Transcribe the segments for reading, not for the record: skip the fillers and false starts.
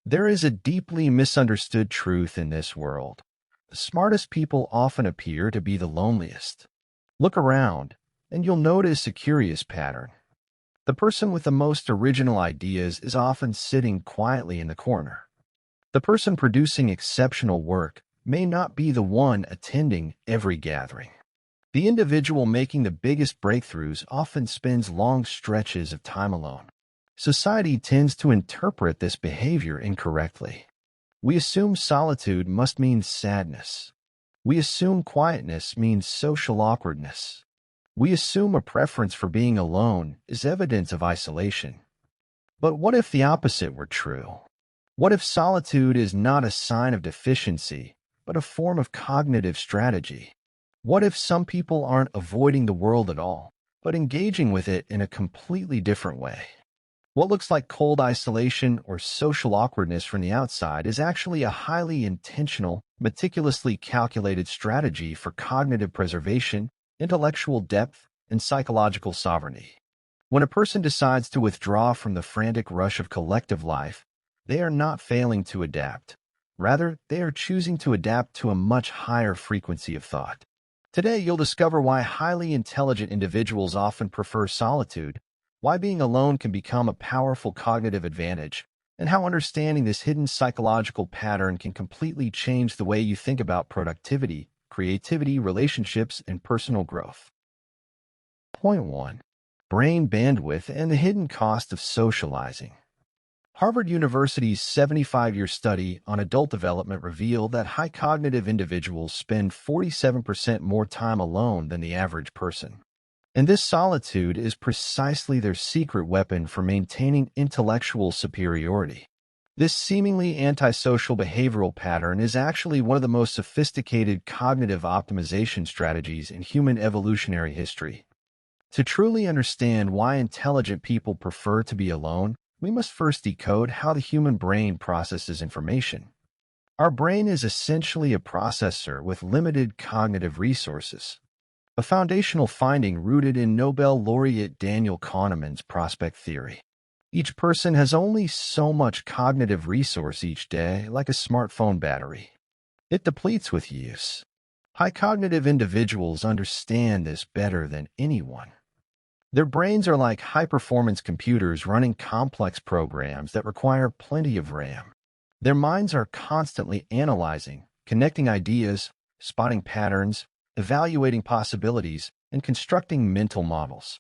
There is a deeply misunderstood truth in this world. The smartest people often appear to be the loneliest. Look around, and you'll notice a curious pattern. The person with the most original ideas is often sitting quietly in the corner. The person producing exceptional work may not be the one attending every gathering. The individual making the biggest breakthroughs often spends long stretches of time alone. Society tends to interpret this behavior incorrectly. We assume solitude must mean sadness. We assume quietness means social awkwardness. We assume a preference for being alone is evidence of isolation. But what if the opposite were true? What if solitude is not a sign of deficiency, but a form of cognitive strategy? What if some people aren't avoiding the world at all, but engaging with it in a completely different way? What looks like cold isolation or social awkwardness from the outside is actually a highly intentional, meticulously calculated strategy for cognitive preservation, intellectual depth, and psychological sovereignty. When a person decides to withdraw from the frantic rush of collective life, they are not failing to adapt. Rather, they are choosing to adapt to a much higher frequency of thought. Today, you'll discover why highly intelligent individuals often prefer solitude, why being alone can become a powerful cognitive advantage, and how understanding this hidden psychological pattern can completely change the way you think about productivity, creativity, relationships, and personal growth. Point 1. Brain bandwidth and the hidden cost of socializing. Harvard University's 75-year study on adult development revealed that high cognitive individuals spend 47% more time alone than the average person. And this solitude is precisely their secret weapon for maintaining intellectual superiority. This seemingly antisocial behavioral pattern is actually one of the most sophisticated cognitive optimization strategies in human evolutionary history. To truly understand why intelligent people prefer to be alone, we must first decode how the human brain processes information. Our brain is essentially a processor with limited cognitive resources, a foundational finding rooted in Nobel laureate Daniel Kahneman's prospect theory. Each person has only so much cognitive resource each day, like a smartphone battery. It depletes with use. High cognitive individuals understand this better than anyone. Their brains are like high-performance computers running complex programs that require plenty of RAM. Their minds are constantly analyzing, connecting ideas, spotting patterns, evaluating possibilities, and constructing mental models.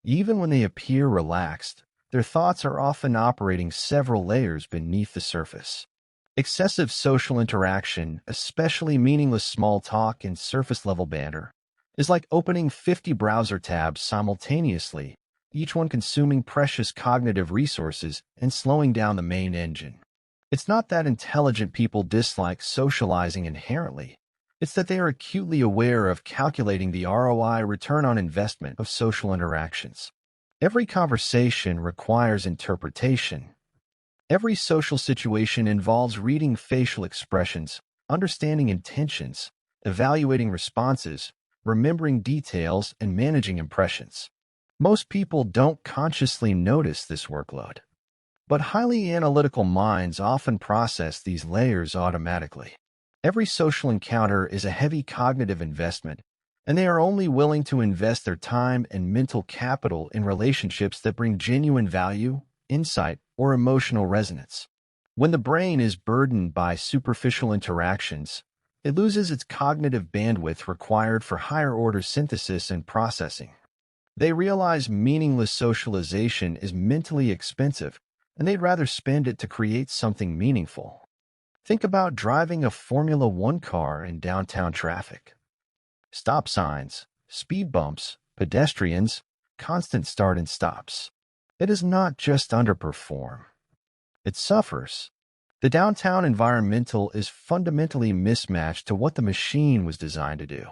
Even when they appear relaxed, their thoughts are often operating several layers beneath the surface. Excessive social interaction, especially meaningless small talk and surface-level banter, is like opening 50 browser tabs simultaneously, each one consuming precious cognitive resources and slowing down the main engine. It's not that intelligent people dislike socializing inherently. It's that they are acutely aware of calculating the ROI return on investment of social interactions. Every conversation requires interpretation. Every social situation involves reading facial expressions, understanding intentions, evaluating responses, remembering details, and managing impressions. Most people don't consciously notice this workload, but highly analytical minds often process these layers automatically. Every social encounter is a heavy cognitive investment, and they are only willing to invest their time and mental capital in relationships that bring genuine value, insight, or emotional resonance. When the brain is burdened by superficial interactions, it loses its cognitive bandwidth required for higher-order synthesis and processing. They realize meaningless socialization is mentally expensive, and they'd rather spend it to create something meaningful. Think about driving a Formula One car in downtown traffic. Stop signs, speed bumps, pedestrians, constant start and stops. It does not just underperform. It suffers. The downtown environmental is fundamentally mismatched to what the machine was designed to do.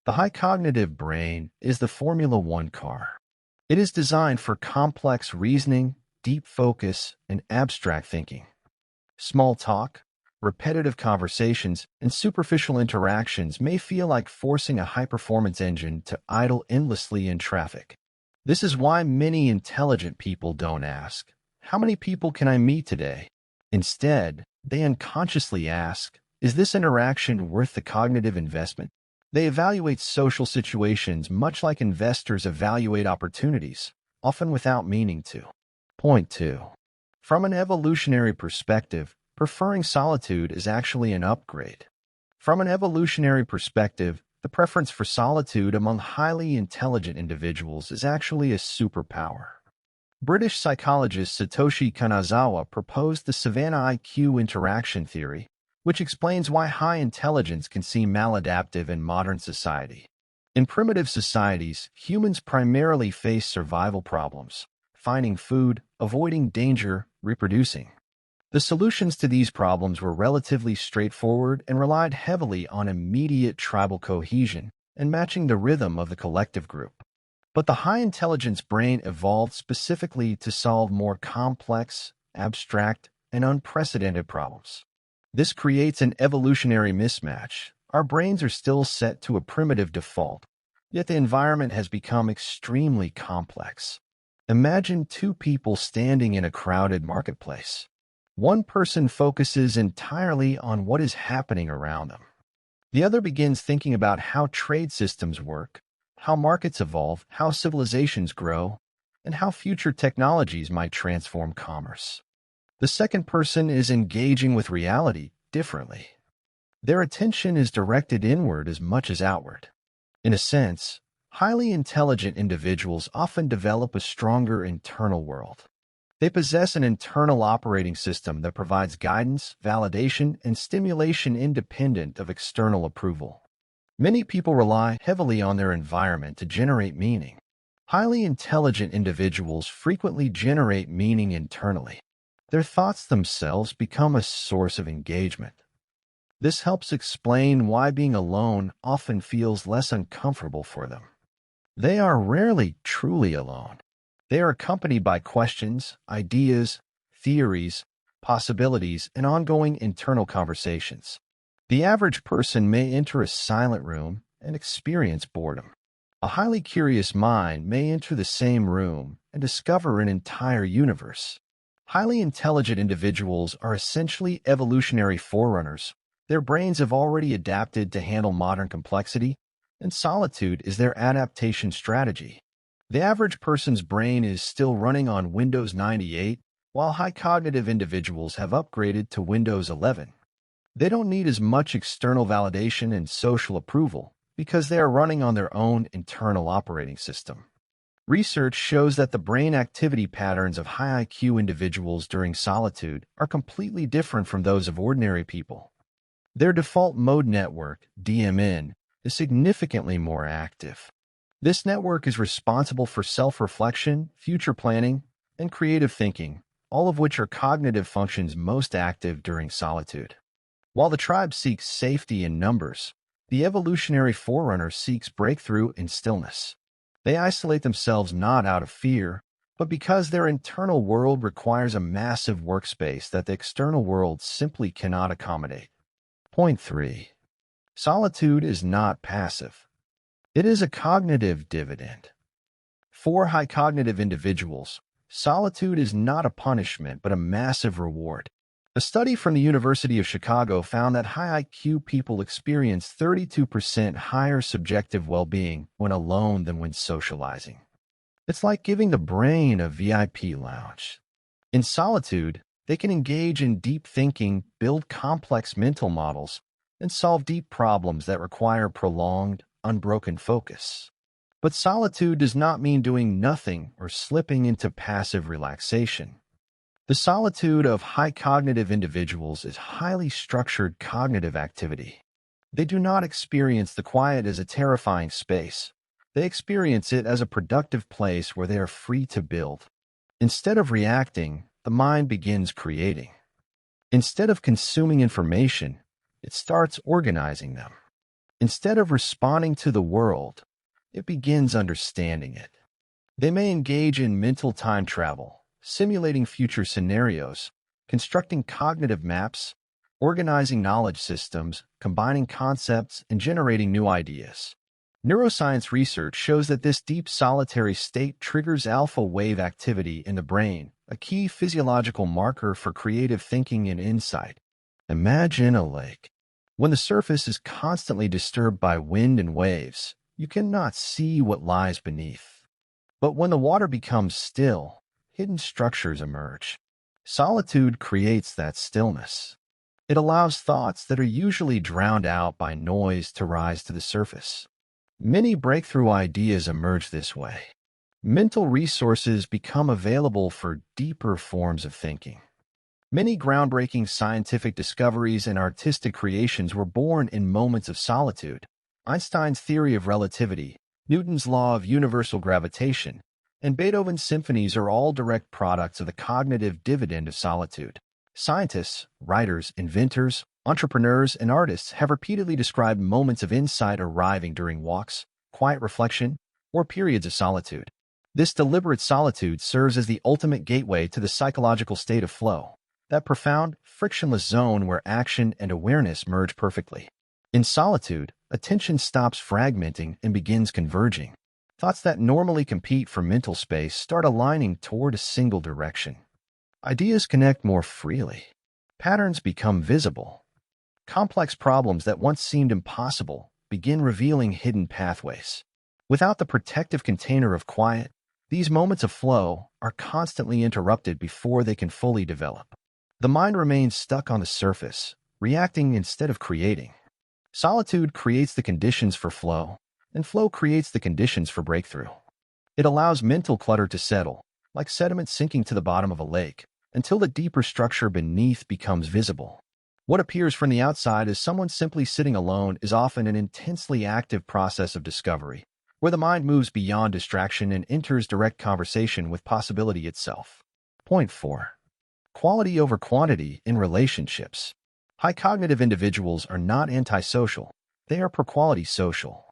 The high cognitive brain is the Formula One car. It is designed for complex reasoning, deep focus, and abstract thinking. Small talk, repetitive conversations, and superficial interactions may feel like forcing a high-performance engine to idle endlessly in traffic. This is why many intelligent people don't ask, "How many people can I meet today?" Instead, they unconsciously ask, is this interaction worth the cognitive investment? They evaluate social situations much like investors evaluate opportunities, often without meaning to. Point 2. From an evolutionary perspective, preferring solitude is actually an upgrade. From an evolutionary perspective, the preference for solitude among highly intelligent individuals is actually a superpower. British psychologist Satoshi Kanazawa proposed the Savannah IQ interaction theory, which explains why high intelligence can seem maladaptive in modern society. In primitive societies, humans primarily face survival problems, finding food, avoiding danger, reproducing. The solutions to these problems were relatively straightforward and relied heavily on immediate tribal cohesion and matching the rhythm of the collective group. But the high-intelligence brain evolved specifically to solve more complex, abstract, and unprecedented problems. This creates an evolutionary mismatch. Our brains are still set to a primitive default, yet the environment has become extremely complex. Imagine two people standing in a crowded marketplace. One person focuses entirely on what is happening around them. The other begins thinking about how trade systems work, how markets evolve, how civilizations grow, and how future technologies might transform commerce. The second person is engaging with reality differently. Their attention is directed inward as much as outward. In a sense, highly intelligent individuals often develop a stronger internal world. They possess an internal operating system that provides guidance, validation, and stimulation independent of external approval. Many people rely heavily on their environment to generate meaning. Highly intelligent individuals frequently generate meaning internally. Their thoughts themselves become a source of engagement. This helps explain why being alone often feels less uncomfortable for them. They are rarely truly alone. They are accompanied by questions, ideas, theories, possibilities, and ongoing internal conversations. The average person may enter a silent room and experience boredom. A highly curious mind may enter the same room and discover an entire universe. Highly intelligent individuals are essentially evolutionary forerunners. Their brains have already adapted to handle modern complexity, and solitude is their adaptation strategy. The average person's brain is still running on Windows 98, while high cognitive individuals have upgraded to Windows 11. They don't need as much external validation and social approval because they are running on their own internal operating system. Research shows that the brain activity patterns of high IQ individuals during solitude are completely different from those of ordinary people. Their default mode network, DMN, is significantly more active. This network is responsible for self-reflection, future planning, and creative thinking, all of which are cognitive functions most active during solitude. While the tribe seeks safety in numbers, the evolutionary forerunner seeks breakthrough in stillness. They isolate themselves not out of fear, but because their internal world requires a massive workspace that the external world simply cannot accommodate. Point 3. Solitude is not passive. It is a cognitive dividend. For high cognitive individuals, solitude is not a punishment but a massive reward. A study from the University of Chicago found that high IQ people experience 32% higher subjective well-being when alone than when socializing. It's like giving the brain a VIP lounge. In solitude, they can engage in deep thinking, build complex mental models, and solve deep problems that require prolonged, unbroken focus. But solitude does not mean doing nothing or slipping into passive relaxation. The solitude of high cognitive individuals is highly structured cognitive activity. They do not experience the quiet as a terrifying space. They experience it as a productive place where they are free to build. Instead of reacting, the mind begins creating. Instead of consuming information, it starts organizing them. Instead of responding to the world, it begins understanding it. They may engage in mental time travel, simulating future scenarios, constructing cognitive maps, organizing knowledge systems, combining concepts, and generating new ideas. Neuroscience research shows that this deep solitary state triggers alpha wave activity in the brain, a key physiological marker for creative thinking and insight. Imagine a lake. When the surface is constantly disturbed by wind and waves, you cannot see what lies beneath. But when the water becomes still, hidden structures emerge. Solitude creates that stillness. It allows thoughts that are usually drowned out by noise to rise to the surface. Many breakthrough ideas emerge this way. Mental resources become available for deeper forms of thinking. Many groundbreaking scientific discoveries and artistic creations were born in moments of solitude. Einstein's theory of relativity, Newton's law of universal gravitation, and Beethoven's symphonies are all direct products of the cognitive dividend of solitude. Scientists, writers, inventors, entrepreneurs, and artists have repeatedly described moments of insight arriving during walks, quiet reflection, or periods of solitude. This deliberate solitude serves as the ultimate gateway to the psychological state of flow, that profound, frictionless zone where action and awareness merge perfectly. In solitude, attention stops fragmenting and begins converging. Thoughts that normally compete for mental space start aligning toward a single direction. Ideas connect more freely. Patterns become visible. Complex problems that once seemed impossible begin revealing hidden pathways. Without the protective container of quiet, these moments of flow are constantly interrupted before they can fully develop. The mind remains stuck on the surface, reacting instead of creating. Solitude creates the conditions for flow, and flow creates the conditions for breakthrough. It allows mental clutter to settle, like sediment sinking to the bottom of a lake, until the deeper structure beneath becomes visible. What appears from the outside as someone simply sitting alone is often an intensely active process of discovery, where the mind moves beyond distraction and enters direct conversation with possibility itself. Point 4. Quality over quantity in relationships. High cognitive individuals are not antisocial, they are per-quality social.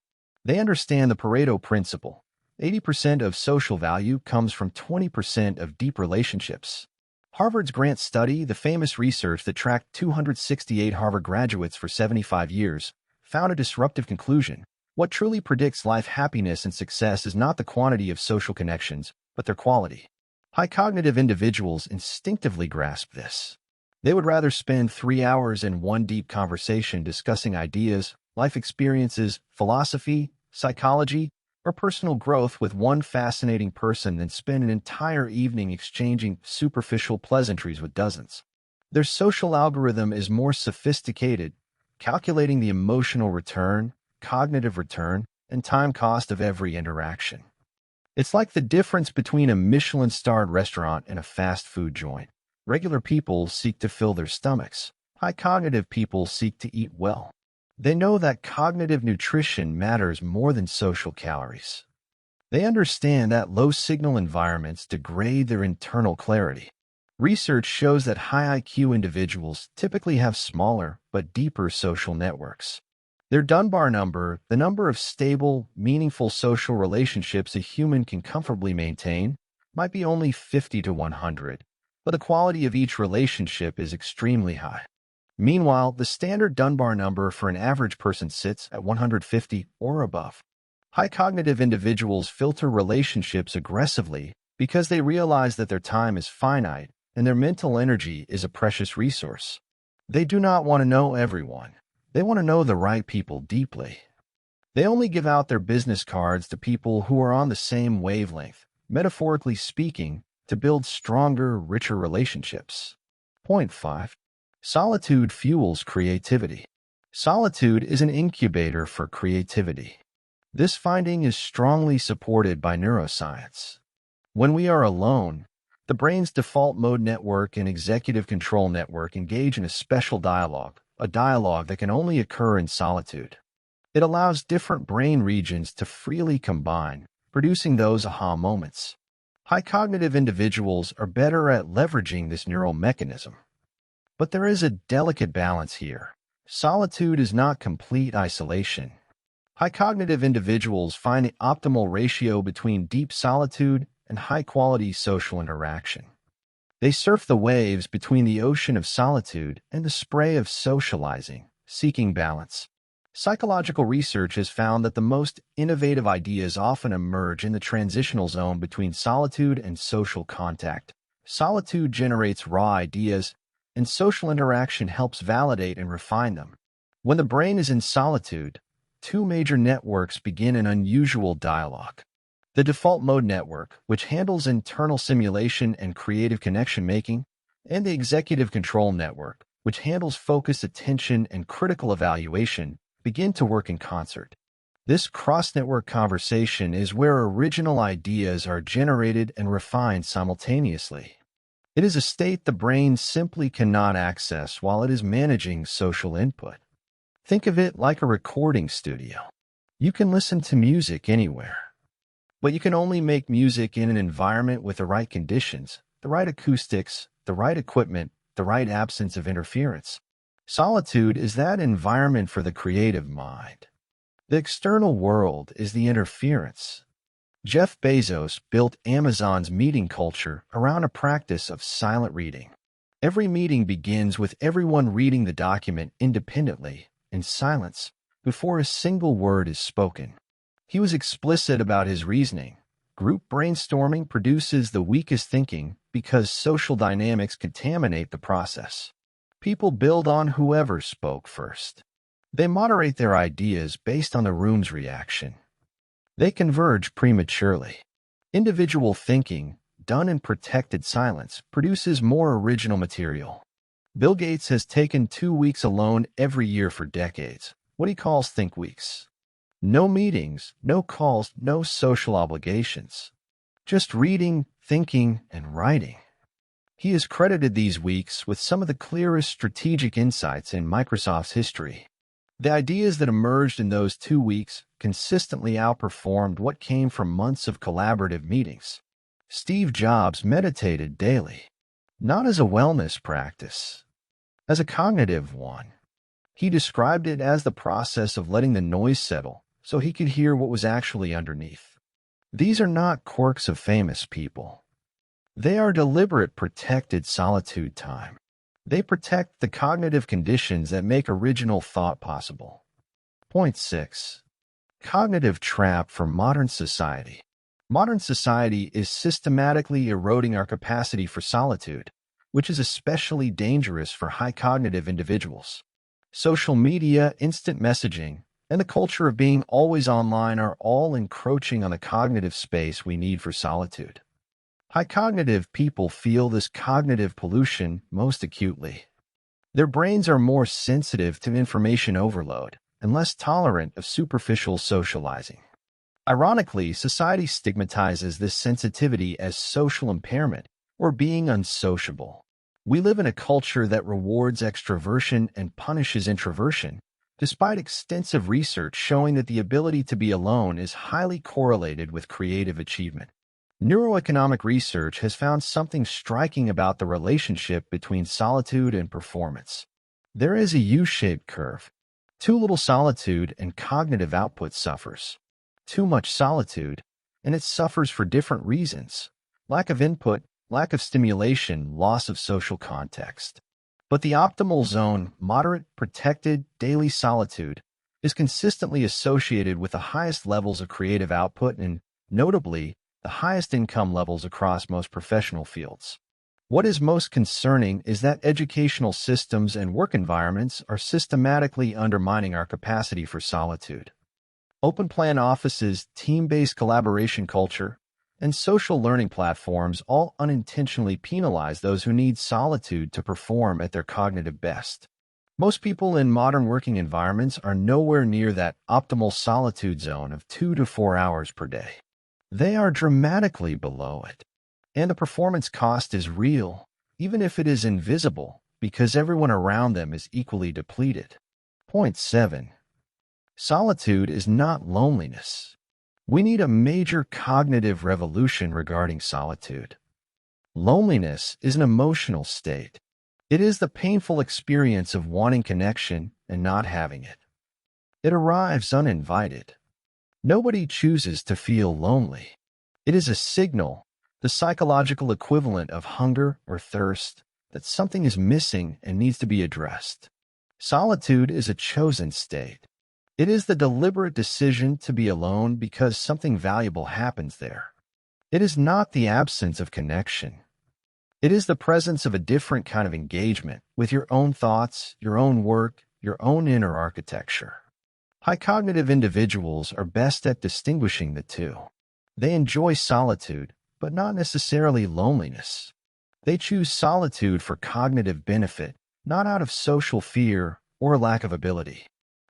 They understand the Pareto principle. 80% of social value comes from 20% of deep relationships. Harvard's Grant study, the famous research that tracked 268 Harvard graduates for 75 years, found a disruptive conclusion. What truly predicts life happiness and success is not the quantity of social connections, but their quality. High cognitive individuals instinctively grasp this. They would rather spend 3 hours in one deep conversation discussing ideas, life experiences, philosophy, psychology, or personal growth with one fascinating person than spend an entire evening exchanging superficial pleasantries with dozens. Their social algorithm is more sophisticated, calculating the emotional return, cognitive return, and time cost of every interaction. It's like the difference between a Michelin-starred restaurant and a fast food joint. Regular people seek to fill their stomachs. High cognitive people seek to eat well. They know that cognitive nutrition matters more than social calories. They understand that low-signal environments degrade their internal clarity. Research shows that high IQ individuals typically have smaller but deeper social networks. Their Dunbar number, the number of stable, meaningful social relationships a human can comfortably maintain, might be only 50 to 100, but the quality of each relationship is extremely high. Meanwhile, the standard Dunbar number for an average person sits at 150 or above. High cognitive individuals filter relationships aggressively because they realize that their time is finite and their mental energy is a precious resource. They do not want to know everyone. They want to know the right people deeply. They only give out their business cards to people who are on the same wavelength, metaphorically speaking, to build stronger, richer relationships. Point 5. Solitude fuels creativity. Solitude is an incubator for creativity. This finding is strongly supported by neuroscience. When we are alone, the brain's default mode network and executive control network engage in a special dialogue, a dialogue that can only occur in solitude. It allows different brain regions to freely combine, producing those aha moments. High cognitive individuals are better at leveraging this neural mechanism. But there is a delicate balance here. Solitude is not complete isolation. High cognitive individuals find the optimal ratio between deep solitude and high-quality social interaction. They surf the waves between the ocean of solitude and the spray of socializing, seeking balance. Psychological research has found that the most innovative ideas often emerge in the transitional zone between solitude and social contact. Solitude generates raw ideas, and social interaction helps validate and refine them. When the brain is in solitude, two major networks begin an unusual dialogue. The default mode network, which handles internal simulation and creative connection making, and the executive control network, which handles focused attention and critical evaluation, begin to work in concert. This cross-network conversation is where original ideas are generated and refined simultaneously. It is a state the brain simply cannot access while it is managing social input. Think of it like a recording studio. You can listen to music anywhere, but you can only make music in an environment with the right conditions, the right acoustics, the right equipment, the right absence of interference. Solitude is that environment for the creative mind. The external world is the interference. Jeff Bezos built Amazon's meeting culture around a practice of silent reading. Every meeting begins with everyone reading the document independently, in silence, before a single word is spoken. He was explicit about his reasoning. Group brainstorming produces the weakest thinking because social dynamics contaminate the process. People build on whoever spoke first. They moderate their ideas based on the room's reaction. They converge prematurely. Individual thinking, done in protected silence, produces more original material. Bill Gates has taken 2 weeks alone every year for decades, what he calls think weeks. No meetings, no calls, no social obligations. Just reading, thinking, and writing. He has credited these weeks with some of the clearest strategic insights in Microsoft's history. The ideas that emerged in those 2 weeks consistently outperformed what came from months of collaborative meetings. Steve Jobs meditated daily, not as a wellness practice, as a cognitive one. He described it as the process of letting the noise settle so he could hear what was actually underneath. These are not quirks of famous people. They are deliberate protected solitude time. They protect the cognitive conditions that make original thought possible. Point 6. Cognitive trap for modern society. Modern society is systematically eroding our capacity for solitude, which is especially dangerous for high cognitive individuals. Social media, instant messaging, and the culture of being always online are all encroaching on the cognitive space we need for solitude. High cognitive people feel this cognitive pollution most acutely. Their brains are more sensitive to information overload and less tolerant of superficial socializing. Ironically, society stigmatizes this sensitivity as social impairment or being unsociable. We live in a culture that rewards extroversion and punishes introversion, despite extensive research showing that the ability to be alone is highly correlated with creative achievement. Neuroeconomic research has found something striking about the relationship between solitude and performance. There is a U-shaped curve. Too little solitude and cognitive output suffers. Too much solitude, and it suffers for different reasons: lack of input, lack of stimulation, loss of social context. But the optimal zone, moderate, protected, daily solitude, is consistently associated with the highest levels of creative output and, notably, the highest income levels across most professional fields. What is most concerning is that educational systems and work environments are systematically undermining our capacity for solitude. Open-plan offices, team-based collaboration culture, and social learning platforms all unintentionally penalize those who need solitude to perform at their cognitive best. Most people in modern working environments are nowhere near that optimal solitude zone of 2 to 4 hours per day. They are dramatically below it. And the performance cost is real, even if it is invisible, because everyone around them is equally depleted. Point 7. Solitude is not loneliness. We need a major cognitive revolution regarding solitude. Loneliness is an emotional state. It is the painful experience of wanting connection and not having it. It arrives uninvited. Nobody chooses to feel lonely. It is a signal, the psychological equivalent of hunger or thirst, that something is missing and needs to be addressed. Solitude is a chosen state. It is the deliberate decision to be alone because something valuable happens there. It is not the absence of connection. It is the presence of a different kind of engagement with your own thoughts, your own work, your own inner architecture. High cognitive individuals are best at distinguishing the two. They enjoy solitude, but not necessarily loneliness. They choose solitude for cognitive benefit, not out of social fear or lack of ability.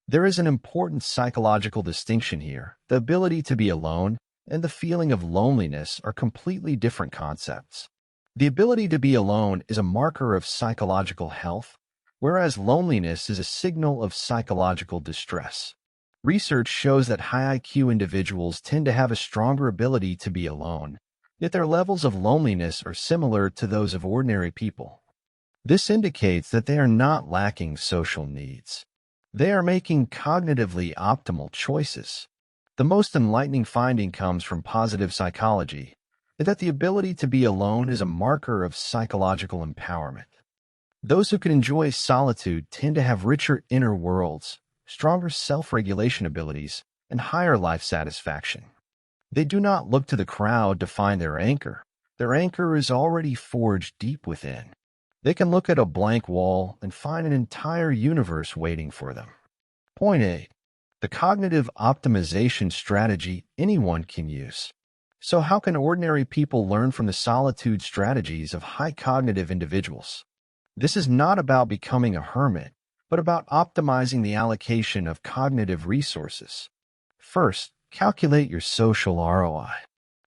There is an important psychological distinction here. The ability to be alone and the feeling of loneliness are completely different concepts. The ability to be alone is a marker of psychological health, whereas loneliness is a signal of psychological distress. Research shows that high IQ individuals tend to have a stronger ability to be alone, yet their levels of loneliness are similar to those of ordinary people. This indicates that they are not lacking social needs. They are making cognitively optimal choices. The most enlightening finding comes from positive psychology, that the ability to be alone is a marker of psychological empowerment. Those who can enjoy solitude tend to have richer inner worlds, stronger self-regulation abilities, and higher life satisfaction. They do not look to the crowd to find their anchor. Their anchor is already forged deep within. They can look at a blank wall and find an entire universe waiting for them. Point 8. The cognitive optimization strategy anyone can use. So how can ordinary people learn from the solitude strategies of high cognitive individuals? This is not about becoming a hermit, but about optimizing the allocation of cognitive resources. First, calculate your social ROI.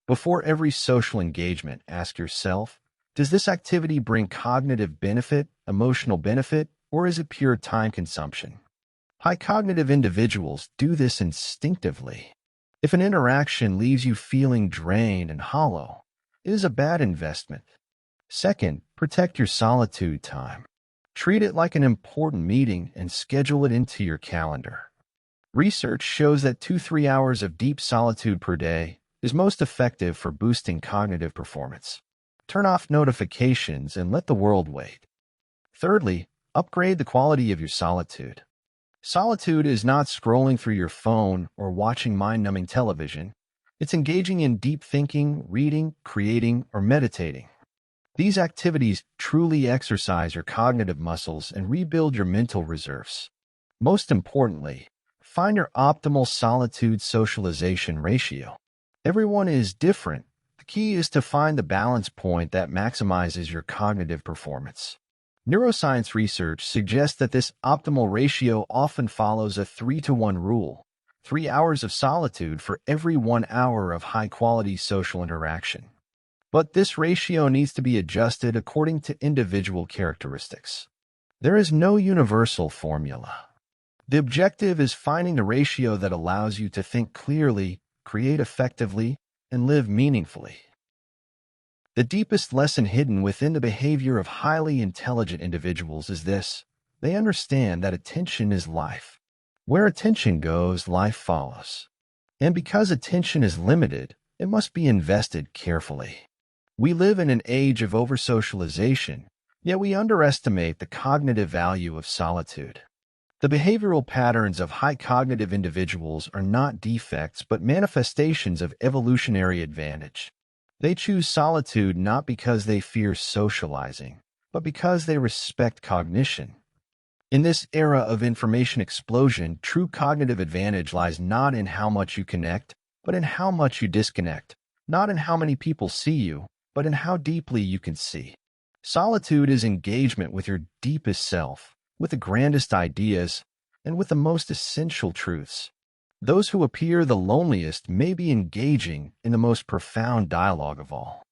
Before every social engagement, ask yourself, does this activity bring cognitive benefit, emotional benefit, or is it pure time consumption? High cognitive individuals do this instinctively. If an interaction leaves you feeling drained and hollow, it is a bad investment. Second, protect your solitude time. Treat it like an important meeting and schedule it into your calendar. Research shows that 2-3 hours of deep solitude per day is most effective for boosting cognitive performance. Turn off notifications and let the world wait. Thirdly, upgrade the quality of your solitude. Solitude is not scrolling through your phone or watching mind-numbing television. It's engaging in deep thinking, reading, creating, or meditating. These activities truly exercise your cognitive muscles and rebuild your mental reserves. Most importantly, find your optimal solitude socialization ratio. Everyone is different. The key is to find the balance point that maximizes your cognitive performance. Neuroscience research suggests that this optimal ratio often follows a 3-to-1 rule, 3 hours of solitude for every 1 hour of high-quality social interaction. But this ratio needs to be adjusted according to individual characteristics. There is no universal formula. The objective is finding the ratio that allows you to think clearly, create effectively, and live meaningfully. The deepest lesson hidden within the behavior of highly intelligent individuals is this: they understand that attention is life. Where attention goes, life follows. And because attention is limited, it must be invested carefully. We live in an age of over-socialization, yet we underestimate the cognitive value of solitude. The behavioral patterns of high cognitive individuals are not defects but manifestations of evolutionary advantage. They choose solitude not because they fear socializing, but because they respect cognition. In this era of information explosion, true cognitive advantage lies not in how much you connect, but in how much you disconnect, not in how many people see you, but in how deeply you can see. Solitude is engagement with your deepest self, with the grandest ideas, and with the most essential truths. Those who appear the loneliest may be engaging in the most profound dialogue of all.